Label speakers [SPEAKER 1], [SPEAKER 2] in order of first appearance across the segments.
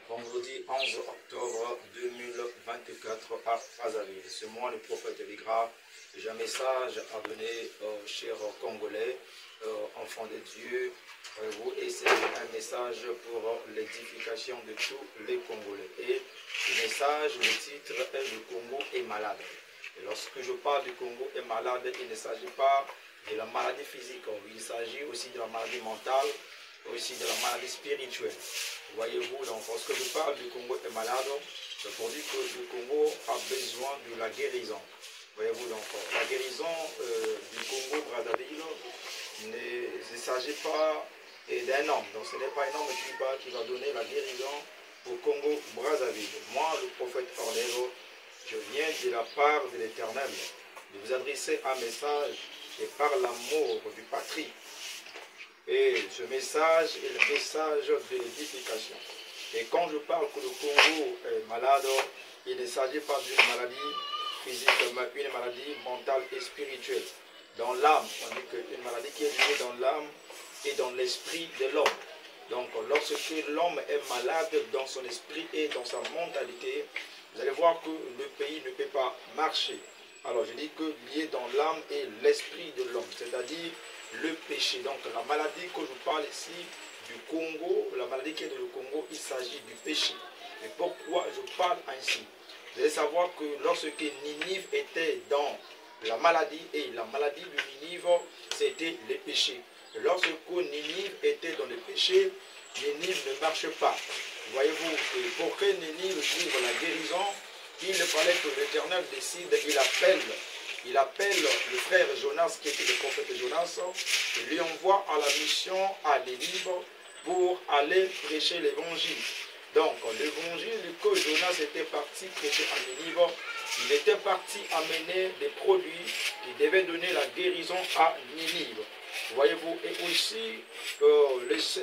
[SPEAKER 1] Vendredi 11 octobre 2024 à Brazzaville. C'est moi le prophète Vigra. J'ai un message à donner aux chers Congolais, enfants de Dieu, et c'est un message pour l'édification de tous les Congolais. Et le message, le titre est « Le Congo est malade ». Et lorsque je parle du Congo est malade, il ne s'agit pas de la maladie physique, il s'agit aussi de la maladie mentale, aussi de la maladie spirituelle. Voyez-vous, donc, lorsque je parle du Congo est malade, c'est pour dire que le Congo a besoin de la guérison. Voyez-vous, donc, la guérison du Congo Brazzaville ne s'agit pas d'un homme. Donc, ce n'est pas un homme qui va donner la guérison au Congo Brazzaville. Moi, le prophète Orlero, je viens de la part de l'Éternel de vous adresser un message et par l'amour du patrie. Et ce message est le message de l'édification. Et quand je parle que le Congo est malade, il ne s'agit pas d'une maladie physique, mais une maladie mentale et spirituelle. Dans l'âme, on dit qu'une maladie qui est liée dans l'âme et dans l'esprit de l'homme. Donc lorsque l'homme est malade dans son esprit et dans sa mentalité, vous allez voir que le pays ne peut pas marcher. Alors je dis que lié dans l'âme et l'esprit de l'homme, c'est-à-dire le péché. Donc la maladie que je parle ici du Congo, la maladie qui est dans le Congo, il s'agit du péché. Et pourquoi je parle ainsi? Vous allez savoir que lorsque Ninive était dans la maladie, et la maladie de Ninive, c'était le péché. Et lorsque Ninive était dans le péché, Ninive ne marche pas. Voyez-vous, pour que Ninive suive la guérison, il fallait que l'Éternel décide, il appelle le frère Jonas, qui était le prophète Jonas, et lui envoie à la mission à Ninive pour aller prêcher l'évangile. Donc, l'évangile que Jonas était parti prêcher à Ninive, il était parti amener des produits qui devaient donner la guérison à Ninive. Voyez-vous, et aussi,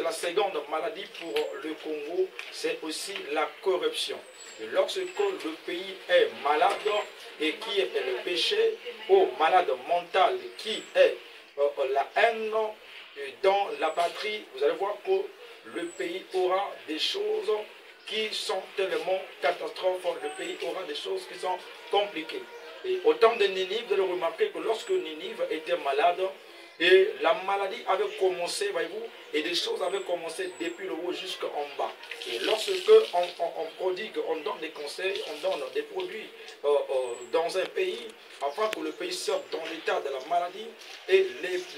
[SPEAKER 1] la seconde maladie pour le Congo, c'est aussi la corruption. Et lorsque le pays est malade, et qui est le péché, ou malade mental, qui est la haine dans la patrie, vous allez voir que le pays aura des choses qui sont tellement catastrophes, le pays aura des choses qui sont compliquées. Et au temps de Ninive, vous allez remarquer que lorsque Ninive était malade, et la maladie avait commencé, voyez-vous, et des choses avaient commencé depuis le haut jusqu'en bas. Et lorsque on prodigue, on donne des conseils, on donne des produits dans un pays, afin que le pays sorte dans l'état de la maladie, et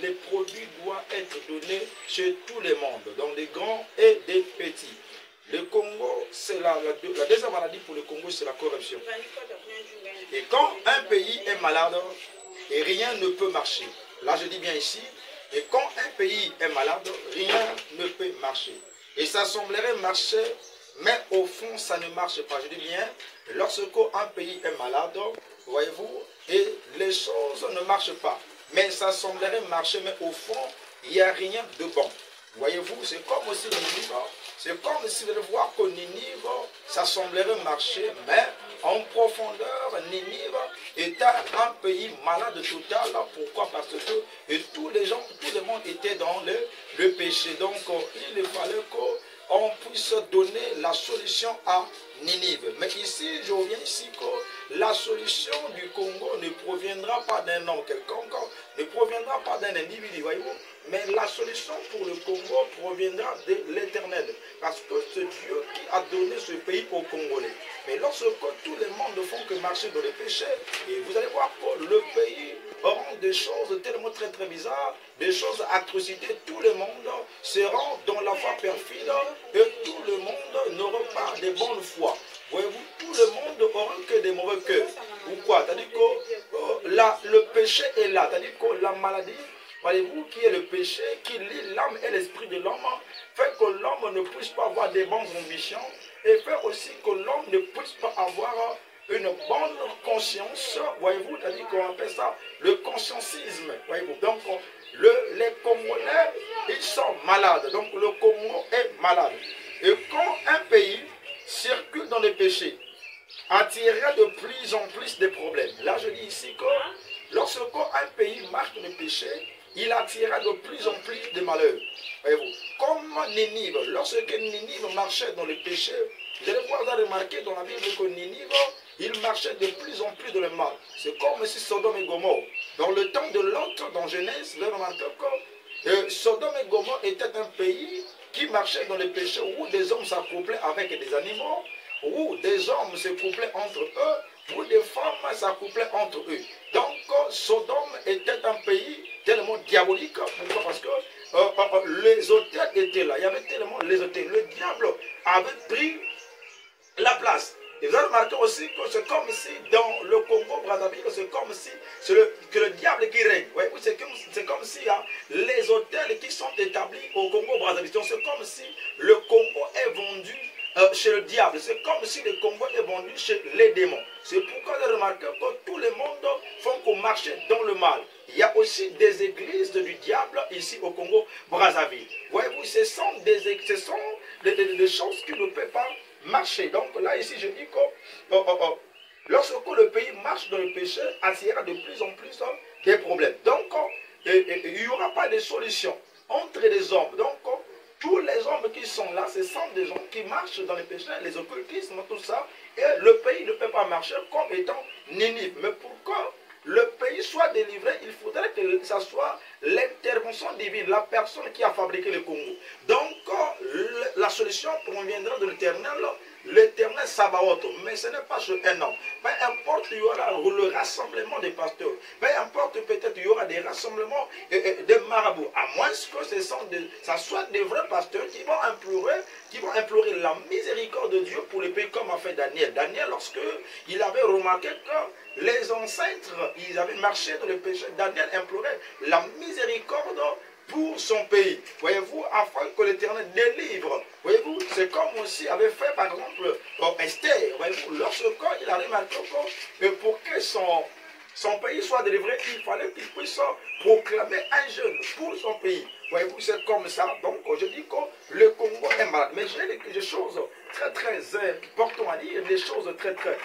[SPEAKER 1] les produits doivent être donnés chez tout le monde, dans des grands et des petits. Le Congo, c'est la deuxième maladie pour le Congo, c'est la corruption. Et quand un pays est malade, et rien ne peut marcher. Là, je dis bien ici, et quand un pays est malade, rien ne peut marcher. Et ça semblerait marcher, mais au fond, ça ne marche pas. Je dis bien, lorsque un pays est malade, voyez-vous, et les choses ne marchent pas. Mais ça semblerait marcher, mais au fond, il n'y a rien de bon. Voyez-vous, c'est comme aussi Ninive, c'est comme si vous allez voir que Ninive, ça semblerait marcher, mais en profondeur, Ninive était un pays malade total. Pourquoi? Parce que tous les gens, tout le monde était dans le péché. Donc, il fallait qu'on puisse donner la solution à Ninive. Mais ici, je reviens ici que la solution du Congo ne proviendra pas d'un homme quelconque, ne proviendra pas d'un individu, voyez-vous, mais la solution pour le Congo proviendra de l'Éternel. Parce que c'est Dieu qui a donné ce pays aux Congolais. Mais lorsque tout le monde ne font que marcher dans le péché, et vous allez voir que le pays aura des choses tellement très très bizarres, des choses atrocités, tout le monde sera dans la foi perfide et tout le monde n'aura pas de bonne foi. Voyez-vous, tout le monde aura que des mauvais cœurs. Ou quoi? C'est-à-dire que le péché est là, c'est-à-dire que la maladie, voyez-vous, qui est le péché, qui lie l'âme et l'esprit de l'homme, fait que l'homme ne puisse pas avoir des bonnes ambitions et fait aussi que l'homme ne puisse pas avoir une bonne conscience, voyez-vous, c'est-à-dire qu'on appelle ça le consciencisme, voyez-vous. Donc, les Congolais, ils sont malades, donc le Congo est malade. Et quand un pays circule dans les péchés, attirera de plus en plus de problèmes. Là, je dis ici que lorsque un pays marche dans le péché, il attirera de plus en plus de malheurs. Voyez-vous, comme Ninive, lorsque Ninive marchait dans le péché, vous allez pouvoir remarquer dans la Bible que Ninive, il marchait de plus en plus dans le mal. C'est comme si Sodome et Gomorrhe, dans le temps de Lot, dans Genèse, vous allez remarquer que Sodome et Gomorrhe était un pays qui marchait dans le péché, où des hommes s'accouplaient avec des animaux, où des hommes se couplaient entre eux, où des femmes s'accouplaient entre eux. Donc, Sodome était un pays tellement diabolique. Pourquoi? Parce que les autels étaient là. Il y avait tellement les autels. Le diable avait pris la place. Et vous avez remarqué aussi que c'est comme si dans le Congo-Brazzaville, c'est comme si c'est le diable qui règne. Ouais, c'est comme si les hôtels qui sont établis au Congo-Brazzaville. C'est comme si le Congo est vendu chez le diable. C'est comme si le Congo est vendu chez les démons. C'est pourquoi vous remarquez que tout le monde font qu'on marche dans le mal. Il y a aussi des églises du diable ici au Congo-Brazzaville. Voyez-vous, ce sont des choses qui ne peuvent pas marcher. Donc là, ici, je dis que lorsque le pays marche dans le péché, attirera de plus en plus des problèmes. Donc, il n'y aura pas de solution entre les hommes. Donc, tous les hommes qui sont là, ce sont des gens qui marchent dans le péché, les occultismes, tout ça, et le pays ne peut pas marcher comme étant Ninive. Mais pourquoi le pays soit délivré, il faudrait que ce soit l'intervention divine, la personne qui a fabriqué le Congo. Donc, la solution proviendra de l'Éternel Sabaoth. Mais ce n'est pas sur un an. Peu importe, il y aura le rassemblement des pasteurs. Peu importe, peut-être il y aura des rassemblements des marabouts. À moins que ça soit des vrais pasteurs qui vont implorer la miséricorde de Dieu pour le pays, comme a fait Daniel. Daniel, lorsque il avait remarqué que les ancêtres, ils avaient marché dans le péché, Daniel implorait la miséricorde pour son pays. Voyez-vous, afin que l'Éternel délivre. Voyez-vous, c'est comme aussi avait fait par exemple Esther. Voyez-vous, lorsqu'il a remarqué que pour que son pays soit délivré, il fallait qu'il puisse proclamer un jeûne pour son pays. Voyez-vous, c'est comme ça. Donc, je dis que le Congo est malade. Mais j'ai des choses très, très importantes à dire, des choses très, très,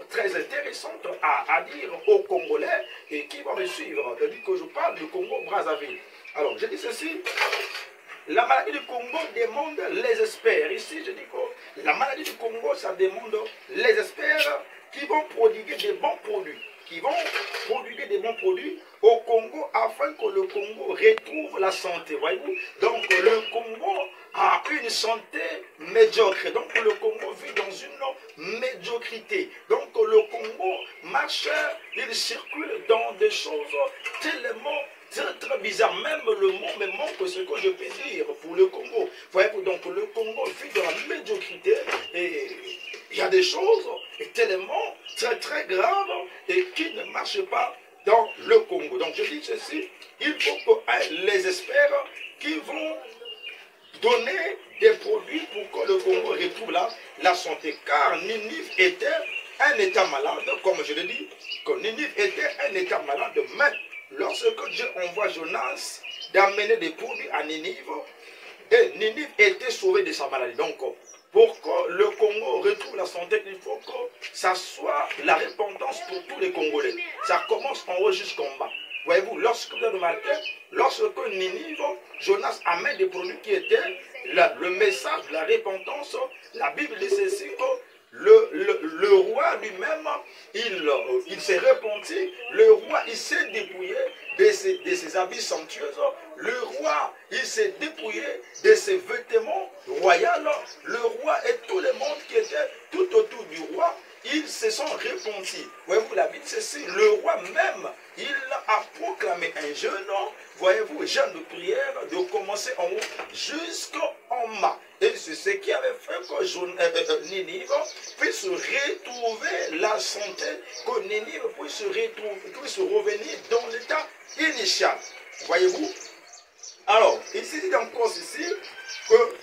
[SPEAKER 1] très intéressantes à dire aux Congolais et qui vont me suivre. Je dis que je parle du Congo-Brazzaville. Alors, je dis ceci. La maladie du Congo demande les experts. Ici, je dis que la maladie du Congo, ça demande les experts qui vont prodiguer des bons produits. Au Congo afin que le Congo retrouve la santé. Voyez-vous? Donc, le Congo a une santé médiocre. Donc, le Congo vit dans une médiocrité. Donc, le Congo marche, il circule dans des choses tellement très très bizarre, même le mot me manque ce que je peux dire pour le Congo. Voyez-vous, donc le Congo vit dans la médiocrité et il y a des choses tellement très très graves et qui ne marchent pas dans le Congo. Donc je dis ceci, il faut que les experts qui vont donner des produits pour que le Congo retrouve la santé. Car Ninive était un état malade, comme je l'ai dit, que Ninive était un état malade, mais lorsque Dieu envoie Jonas d'amener des produits à Ninive, et Ninive était sauvé de sa maladie. Donc, pour que le Congo retrouve la santé, il faut que ça soit la repentance pour tous les Congolais. Ça commence en haut jusqu'en bas. Voyez-vous, lorsque vous avez remarqué, lorsque Ninive, Jonas amène des produits qui étaient le message de la repentance, la Bible dit ceci que le roi lui-même, il s'est repenti, le roi, il s'est dépouillé de ses habits somptueux, le roi, il s'est dépouillé de ses vêtements royaux, le roi et tout le monde qui était tout autour du roi, ils se sont repentis. Voyez-vous, la Bible, c'est si le roi même, il a proclamé un jeûne, voyez-vous, jeûne de prière, de commencer en haut jusqu'en bas. Et c'est ce qui avait fait que Ninive puisse retrouver la santé, que Ninive puisse revenir dans l'état initial. Voyez-vous? Alors, ici, dit encore ceci, que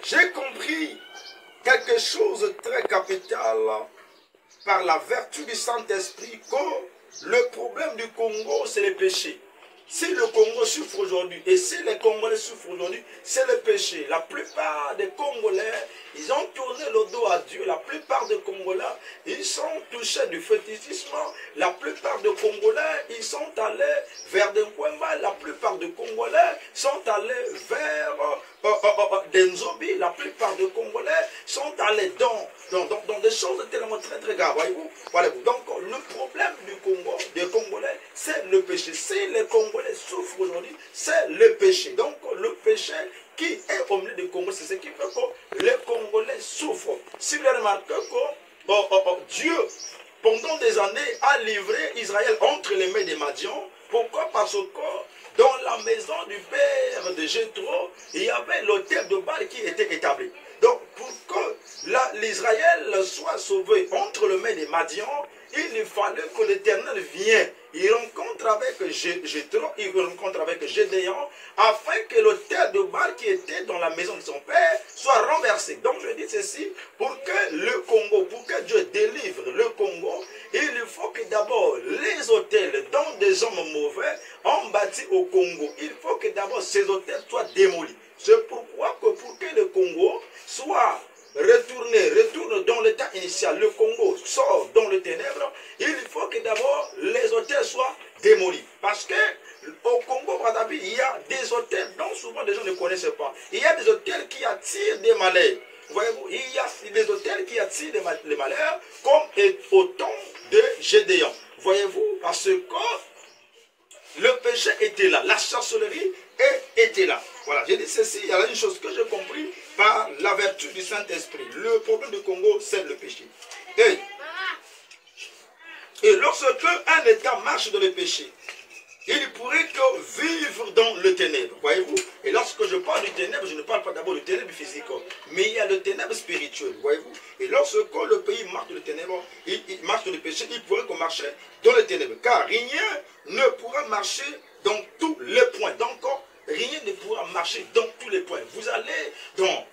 [SPEAKER 1] j'ai compris quelque chose de très capital par la vertu du Saint-Esprit, que le problème du Congo, c'est le péché. Si le Congo souffre aujourd'hui, et si les Congolais souffrent aujourd'hui, c'est le péché. La plupart des Congolais, ils ont tourné le dos à Dieu. La plupart des Congolais, ils sont touchés du fétichisme. La plupart des Congolais, ils sont allés vers des Kwemba. La plupart des Congolais sont allés vers des Nzobi. La plupart des Congolais sont allés dans des choses tellement très très graves. Voyez-vous? Donc le problème du Congo, des Congolais, c'est le péché. Si les Congolais souffrent aujourd'hui, c'est le péché. Donc le péché qui est au milieu du Congo, c'est ce qui fait que les Congolais souffrent. Si vous avez remarqué que Dieu, pendant des années, a livré Israël entre les mains des Madians. Pourquoi? Parce que dans la maison du père de Jéthro, il y avait l'autel de Baal qui était établi. Donc, pour que l'Israël soit sauvé entre les mains des Madians, il fallait que l'Éternel vienne. Il rencontre avec Jéthro, il rencontre avec Gédéon, afin que l'autel de Baal qui était dans la maison de son père soit renversé. Donc je dis ceci, pour que le Congo, pour que Dieu délivre le Congo, il faut que d'abord les autels dont des hommes mauvais ont bâti au Congo, il faut que d'abord ces autels soient démolis. C'est pourquoi que pour que le Congo soit retourne dans l'état initial, le Congo sort dans les ténèbres, il faut que d'abord les hôtels soient démolis. Parce que au Congo, il y a des hôtels dont souvent les gens ne connaissent pas. Il y a des hôtels qui attirent des malheurs. Voyez-vous, il y a des hôtels qui attirent les malheurs, comme au temps de Gédéon. Voyez-vous, parce que le péché était là, la sorcellerie était là. Voilà, j'ai dit ceci, il y a une chose que j'ai compris par la vertu du Saint-Esprit. Le problème du Congo, c'est le péché. Et lorsque un État marche dans le péché, il pourrait que vivre dans le ténèbre, voyez-vous. Et lorsque je parle du ténèbre, je ne parle pas d'abord du ténèbre physique, mais il y a le ténèbre spirituel, voyez-vous. Et lorsque le pays marche dans le ténèbre, il marche dans le péché, il pourrait qu'on marche dans le ténèbre. Car rien ne pourra marcher dans tous les points. Donc, rien ne pourra marcher dans tous les points. Vous allez dans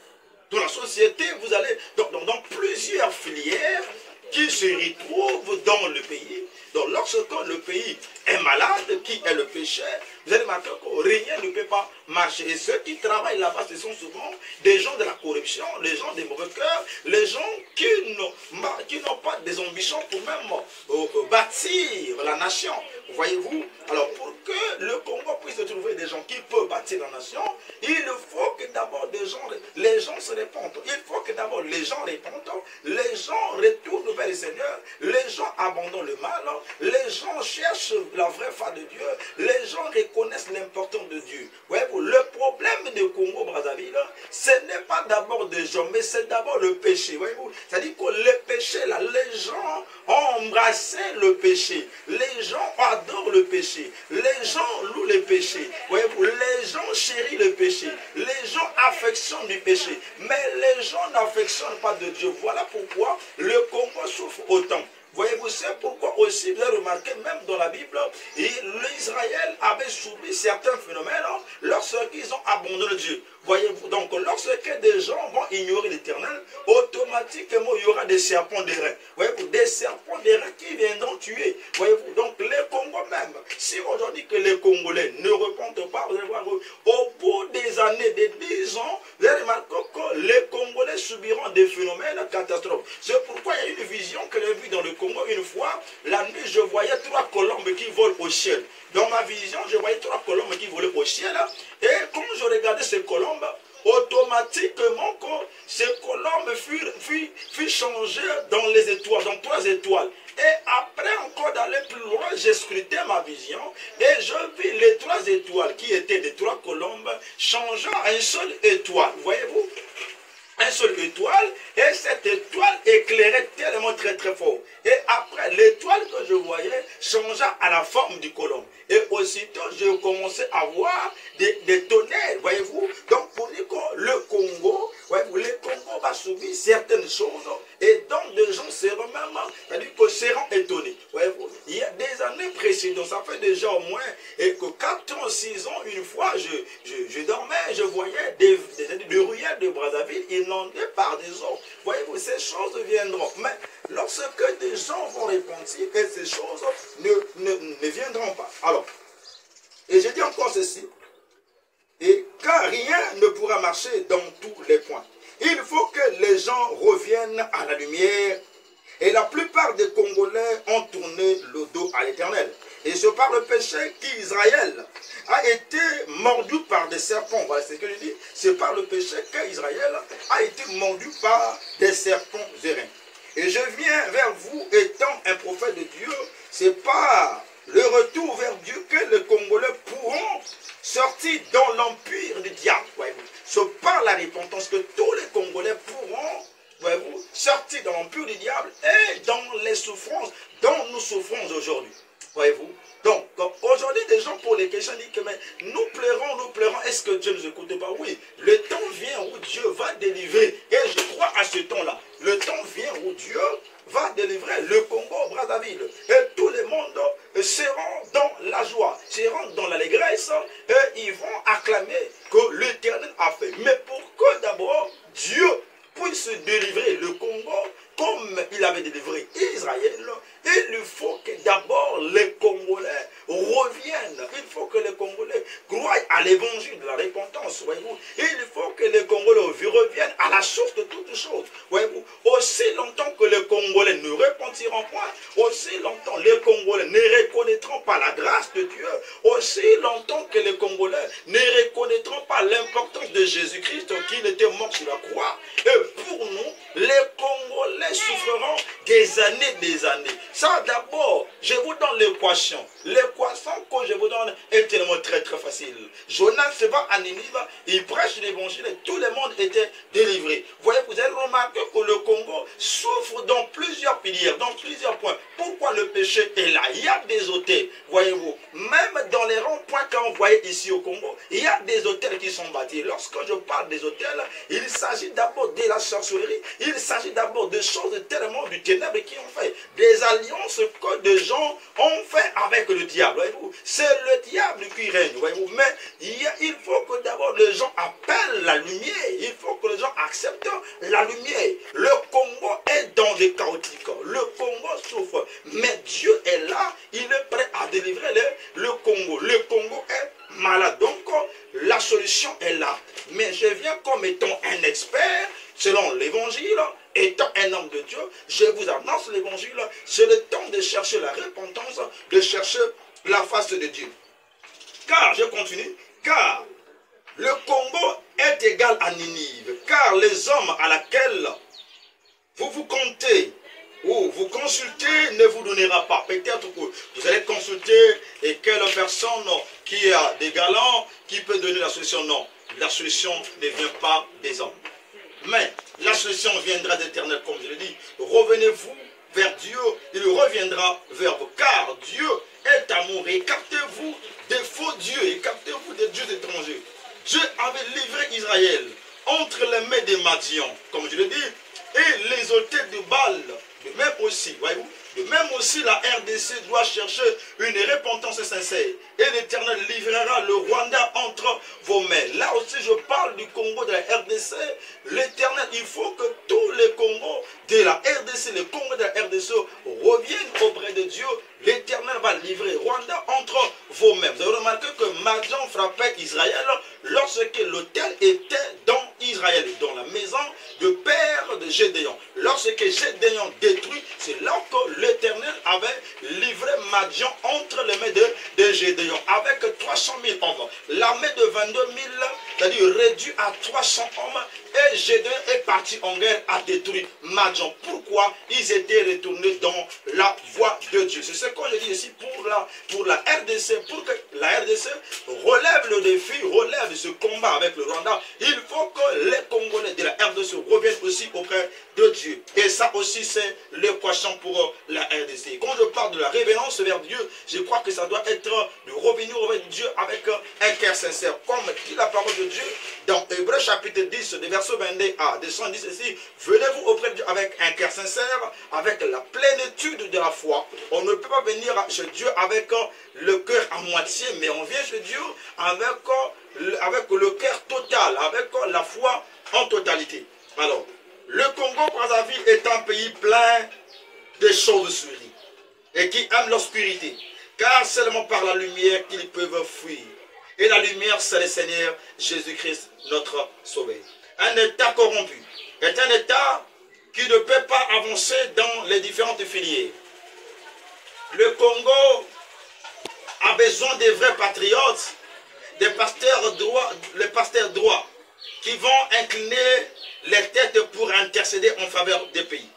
[SPEAKER 1] la société, vous allez dans plusieurs filières qui se retrouvent dans le pays. Donc lorsque le pays est malade, qui est le péché, vous allez remarquer que rien ne peut pas marcher. Et ceux qui travaillent là-bas, ce sont souvent des gens de la corruption, les gens des mauvais cœurs, les gens qui n'ont pas des ambitions pour même bâtir la nation. Voyez-vous? Alors pour que le Congo puisse trouver des gens qui peuvent bâtir la nation, il faut que d'abord les gens se répandent. Il faut que d'abord les gens répondent, les gens retournent vers le Seigneur, les gens abandonnent le mal, les gens cherchent la vraie foi de Dieu, les gens reconnaissent l'importance de Dieu. Voyez-vous, le problème du Congo-Brazzaville, ce n'est pas d'abord des gens, mais c'est d'abord le péché. Voyez-vous, c'est-à-dire que le péché, là, les gens ont embrassé le péché, les gens adorent le péché, les gens louent le péché. Voyez-vous, les gens chérissent le péché, les gens affectionnent du péché, mais les gens n'affectionnent pas de Dieu. Voilà pourquoi le Congo souffre autant. Voyez-vous, c'est pourquoi aussi, vous avez remarqué, même dans la Bible, l'Israël avait subi certains phénomènes lorsqu'ils ont abandonné Dieu. Voyez-vous, donc lorsque des gens vont ignorer l'Éternel, automatiquement il y aura des serpents d'airain. Voyez-vous, des serpents d'airain qui viendront tuer. Voyez-vous, donc les Congos même, si aujourd'hui que les Congolais ne répondent pas, vous allez voir, au bout des années, des 10 ans, vous allez remarquer que les Congolais subiront des phénomènes catastrophes. C'est pourquoi il y a une vision que j'ai vue dans le Congo une fois. La nuit, je voyais 3 colombes qui volent au ciel. Dans ma vision, je voyais 3 colombes qui volaient au ciel. Et quand je regardais ces colombes, automatiquement, ces colombes furent changées dans les étoiles, dans 3 étoiles. Et après encore d'aller plus loin, j'ai scruté ma vision et je vis les 3 étoiles qui étaient des 3 colombes changeant à une seule étoile. Voyez-vous? Un seul étoile, et cette étoile éclairait tellement très très fort. Et après, l'étoile que je voyais changea à la forme du colombe. Et aussitôt, je commençais à voir des tonnerres, voyez-vous. Donc, pour dire que le Congo, voyez-vous, le Congo va subir certaines choses, et donc des gens seront même, c'est-à-dire que seront étonnés. Voyez-vous, il y a des années précédentes, ça fait déjà au moins que 4 ans, 6 ans, une fois, je dormais, je voyais des ruelles de Brazzaville inondées par des eaux. Voyez-vous, ces choses viendront. Mais lorsque des gens vont repentir, et ces choses ne viendront pas. Alors, Et je dis encore ceci, et car rien ne pourra marcher dans tous les points. Il faut que les gens reviennent à la lumière. Et la plupart des Congolais ont tourné le dos à l'Éternel. Et c'est par le péché qu'Israël a été mordu par des serpents. Voilà ce que je dis. C'est par le péché qu'Israël a été mordu par des serpents airains. Et je viens vers vous étant un prophète de Dieu. C'est par le retour vers Dieu que les Congolais pourront sortir dans l'empire du diable. C'est par la repentance que tous les Congolais pourront, voyez-vous, sortir dans l'empire du diable et dans les souffrances dont nous souffrons aujourd'hui. Voyez-vous. Donc, aujourd'hui, des gens pour les questions disent que mais nous pleurons, est-ce que Dieu ne nous écoute pas? Oui, le temps vient où Dieu va délivrer. Et je crois à ce temps-là. Le temps vient où Dieu va délivrer le Congo, Brazzaville. Et tout le monde seront dans la joie, seront dans l'allégresse et ils vont acclamer que l'Éternel a fait. Mais pour que d'abord Dieu puisse délivrer le Congo comme il avait délivré Israël, il faut que d'abord les Congolais reviennent. Il faut que les Congolais croient à l'évangile de la repentance. Voyez-vous. Il faut que les Congolais reviennent à la source de toutes choses. Voyez-vous. Aussi longtemps que les Congolais ne repentiront point, aussi longtemps les Congolais ne reconnaîtront pas la grâce de Dieu, aussi longtemps que les Congolais ne reconnaîtront pas l'importance de Jésus-Christ qu'il était mort sur la croix. Et pour nous, les Congolais souffreront des années. Ça d'abord, je vous donne l'équation. L'équation que je vous donne est tellement très facile. Jonas se va à Ninive, il prêche l'évangile et tout le monde était délivré. Vous avez remarqué que le Congo souffre dans plusieurs piliers, dans plusieurs points. Pourquoi le péché est là? Il y a des hôtels, voyez-vous. Même dans les ronds-points qu'on voyait ici au Congo, il y a des hôtels qui sont bâtis. Lorsque je parle des hôtels, il s'agit d'abord de la sorcellerie, il s'agit d'abord de choses tellement du ténèbre qui ont fait des alliances que des gens ont fait avec le diable. C'est le diable qui règne. Mais il faut que d'abord les gens appellent la lumière. Il faut que les gens acceptent la lumière. Le Congo est dans des chaotiques. Le Congo souffre. Mais Dieu est là. Il est prêt à délivrer le Congo. Le Congo est malade. Donc la solution est là. Mais je viens comme étant un expert selon l'évangile. Étant un homme de Dieu, je vous annonce l'évangile. C'est le temps de chercher la repentance, de chercher la face de Dieu. Car, je continue, car le Congo est égal à Ninive. Car les hommes à laquelle vous vous comptez ou vous consultez ne vous donnera pas. Peut-être que vous allez consulter et quelle personne qui a des galants qui peut donner la solution. Non, la solution ne vient pas des hommes. Mais la solution viendra d'Éternel, comme je l'ai dit. Revenez-vous vers Dieu, il reviendra vers vous. Car Dieu est amour. Écartez-vous des faux dieux, écartez-vous des dieux étrangers. Dieu avait livré Israël entre les mains des Madians, comme je l'ai dit, et les hôtels de Baal. De même aussi, voyez-vous, de même aussi la RDC doit chercher une repentance sincère. Et l'Éternel livrera le Rwanda entre vos mains. Là aussi, je parle du Congo, de la RDC. L'Éternel, il faut que tous les Congos de la RDC, les Congos de la RDC reviennent auprès de Dieu. L'Éternel va livrer Rwanda entre vos mains. Vous avez remarqué que Madian frappait Israël lorsque l'autel était dans Israël, dans la maison de père de Gédéon. Lorsque Gédéon détruit, c'est là que l'Éternel avait livré Madian entre les mains de Gédéon, avec 300 000 hommes. L'armée de 22 000, c'est-à-dire réduit à 300 hommes, et Gédéon est parti en guerre à détruire Madian. Pourquoi? Ils étaient retournés dans la voie de Dieu. C'est ce que je dis ici pour la RDC, pour que la RDC relève le défi, relève ce combat avec le Rwanda. Il faut que les Congolais de la RDC reviennent aussi auprès de Dieu. Et ça aussi, c'est l'équation pour la RDC. Quand je parle de la révérence vers Dieu, je crois que ça doit être de revenir auprès de Dieu avec un cœur sincère. Comme dit la parole de Dieu dans Hébreux chapitre 10, des versets 22 à 210 ici, venez-vous auprès de Dieu avec un cœur sincère, avec la plénitude de la foi. On ne peut pas venir chez Dieu avec le cœur à moitié, mais on vient chez Dieu avec le cœur total, avec la foi en totalité. Alors, le Congo-Brazzaville est un pays plein de chauves-souris et qui aime l'obscurité. car seulement par la lumière qu'ils peuvent fuir. Et la lumière, c'est le Seigneur Jésus-Christ, notre Sauveur. Un État corrompu est un État qui ne peut pas avancer dans les différentes filières. Le Congo a besoin des vrais patriotes, des pasteurs droits, les pasteurs droits, qui vont incliner les têtes pour intercéder en faveur des pays.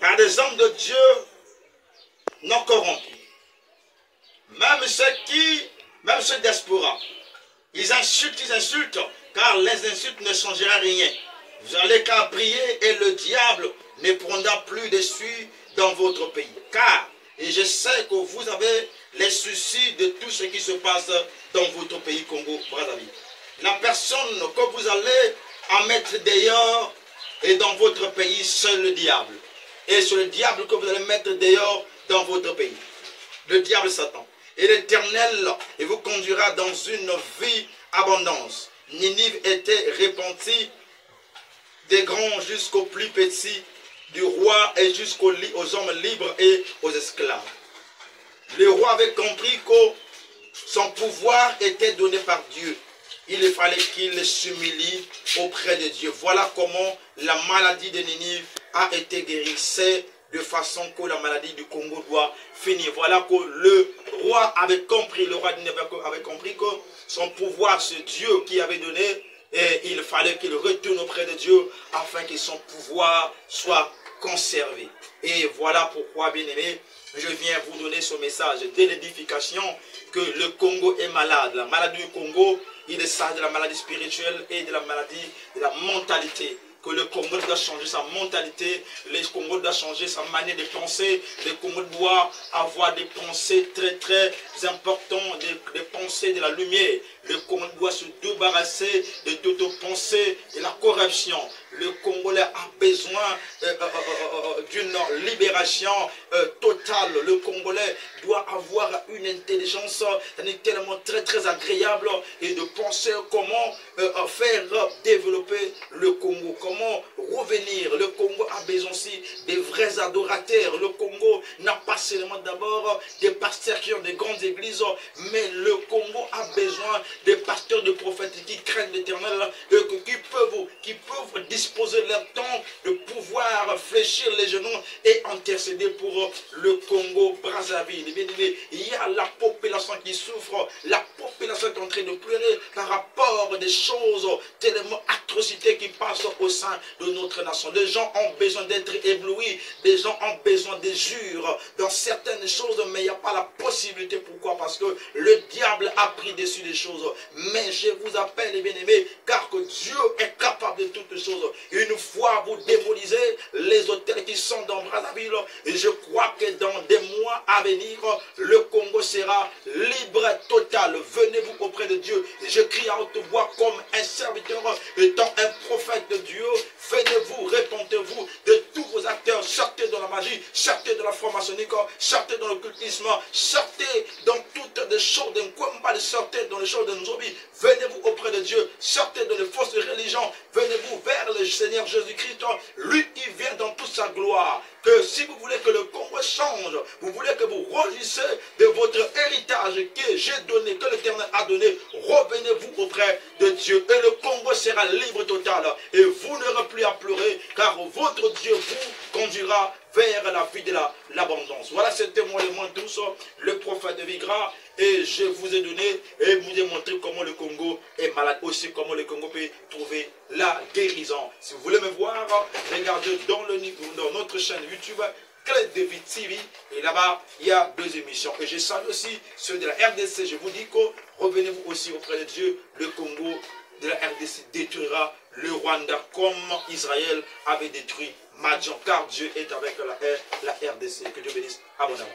[SPEAKER 1] Par des hommes de Dieu non corrompus. Même ceux diaspora, ils insultent, car les insultes ne changeront rien. Vous allez qu'à prier et le diable ne prendra plus dessus dans votre pays. Car, et je sais que vous avez les soucis de tout ce qui se passe dans votre pays Congo-Brazzaville. La personne que vous allez en mettre dehors et dans votre pays, c'est le diable. Et c'est le diable que vous allez mettre dehors dans votre pays. Le diable Satan. Et l'Éternel vous conduira dans une vie abondance. Ninive était repentie des grands jusqu'aux plus petits, du roi et jusqu'aux hommes libres et aux esclaves. Le roi avait compris que son pouvoir était donné par Dieu. Il fallait qu'il s'humilie auprès de Dieu. Voilà comment la maladie de Ninive a été guérie. C'est de façon que la maladie du Congo doit finir. Voilà que le roi avait compris, le roi de Ninive avait compris que son pouvoir, c'est Dieu qui avait donné, et il fallait qu'il retourne auprès de Dieu afin que son pouvoir soit conservé. Et voilà pourquoi, bien aimé, je viens vous donner ce message de l'édification que le Congo est malade. La maladie du Congo, il est ça de la maladie spirituelle et de la maladie de la mentalité. Que le Congo doit changer sa mentalité, le Congo doit changer sa manière de penser, le Congo doit avoir des pensées très très importantes, des pensées de la lumière. Le Congo doit se débarrasser de toute pensée de la corruption. Le Congolais a besoin d'une libération totale. Le Congolais doit avoir une intelligence tellement très très agréable et de penser comment faire développer le Congo, comment revenir. Le Congo a besoin aussi des vrais adorateurs. Le Congo n'a pas seulement d'abord des pasteurs qui ont des grandes églises, mais le Congo a besoin des pasteurs, de prophètes qui craignent l'Éternel, qui peuvent disposer leur temps de pouvoir fléchir les genoux et intercéder pour le Congo-Brazzaville. Il y a la population qui souffre, la population est en train de pleurer par rapport à des choses, tellement atrocités qui passent au sein de notre nation. Des gens ont besoin d'être éblouis, des gens ont besoin de jures dans certaines choses, mais il n'y a pas la possibilité. Pourquoi? Parce que le diable a pris dessus des choses. Mais je vous appelle, les bien-aimés, car que Dieu est capable de toutes choses. Une fois vous démolisez les hôtels qui sont dans Brazzaville, et je crois que dans des mois à venir, le Congo sera libre total. Venez-vous auprès de Dieu. Je crie à haute voix comme un serviteur, étant un prophète de Dieu. Venez-vous, répentez-vous de tous vos acteurs. Sortez dans la magie, sortez de la franc-maçonnique, sortez dans l'occultisme, sortez dans toutes les choses d'un combat, sortez dans les choses d'un zombie. Venez-vous auprès de Dieu, sortez de les fausses religions, venez-vous vers le Seigneur Jésus-Christ, lui qui vient dans toute sa gloire. Que si vous voulez que le Congo change, vous voulez que vous rougissez de votre héritage que j'ai donné, que l'Éternel a donné, revenez-vous auprès de Dieu et le Congo sera libre total. Et vous n'aurez plus à pleurer, car votre Dieu vous conduira vers la vie de l'abondance. Voilà, c'était moi tous, le prophète de Vigra, et je vous ai donné et vous ai montré comment le Congo est malade, aussi comment le Congo peut trouver la guérison. Si vous voulez me voir, regardez dans notre chaîne YouTube, Clé de Vie TV, et là-bas, il y a 2 émissions. Et je salue aussi ceux de la RDC. Je vous dis que revenez-vous aussi auprès de Dieu. Le Congo de la RDC détruira le Rwanda comme Israël avait détruit Madjan, car Dieu est avec la RDC. Que Dieu bénisse abondamment.